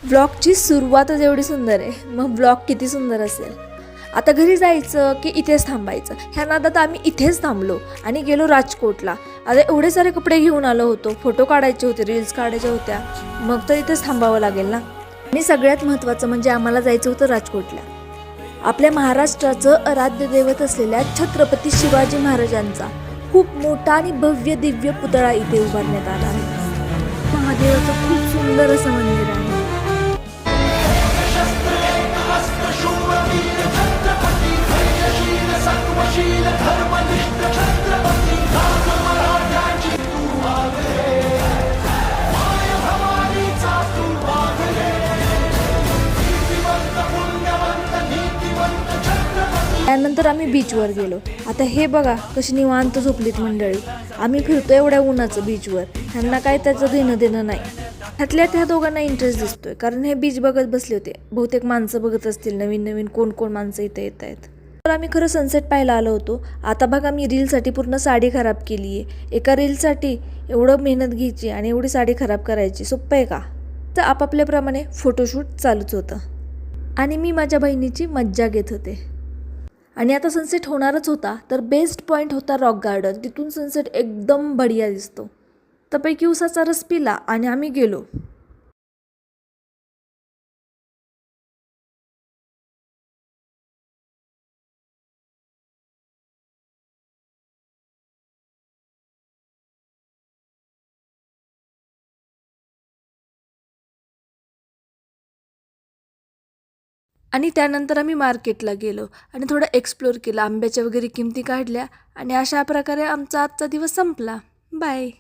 ब्लॉगची सुरुवातच एवढी सुंदर आहे, मग ब्लॉग किती सुंदर असेल. आता घरी जायचं की इथेच थांबायचं, ह्या नादात आम्ही इथेच थांबलो आणि गेलो राजकोटला. आता एवढे सारे कपडे घेऊन आलो होतो, फोटो काढायचे होते, रील्स काढायच्या होत्या, मग तर इथेच थांबावं लागेल ना. आणि सगळ्यात महत्त्वाचं म्हणजे आम्हाला जायचं होतं राजकोटला. आपल्या महाराष्ट्राचं आराध्य दैवत असलेल्या छत्रपती शिवाजी महाराजांचा खूप मोठा आणि भव्य दिव्य पुतळा इथे उभारण्यात आला आहे. महादेवाचं खूप सुंदर असं मंदिर आहे. त्यानंतर आम्ही बीचवर गेलो. आता हे बघा कशी निवांत झोपलीत मंडळी. आम्ही फिरतो एवढ्या उन्हाचं बीचवर, ह्यांना काय त्याचं घेणं देणं नाही. ह्यातल्या त्या दोघांना इंटरेस्ट दिसतोय, कारण हे बीच बघत बसले होते. बहुतेक माणसं बघत असतील, नवीन नवीन कोण कोण माणसं इथे येत आहेत. तर आम्ही खरं सनसेट पाहायला आलो होतो. आता बघा मी रीलसाठी पूर्ण साडी खराब केली आहे. एका रीलसाठी एवढं मेहनत घ्यायची आणि एवढी साडी खराब करायची सोपं आहे का? तर आपापल्याप्रमाणे फोटोशूट चालूच होतं आणि मी माझ्या बहिणीची मज्जा घेत होते. आणि आता सनसेट होणारच होता, तर बेस्ट पॉईंट होता रॉक गार्डन. तिथून सनसेट एकदम बढिया दिसतो. त्यापैकी उसाचा रस पिला आणि आम्ही गेलो. आणि त्यानंतर आम्ही मार्केटला गेलो आणि थोडं एक्सप्लोर केलं, आंब्याच्या वगैरे किमती काढल्या आणि अशा प्रकारे आमचा आजचा दिवस संपला. बाय.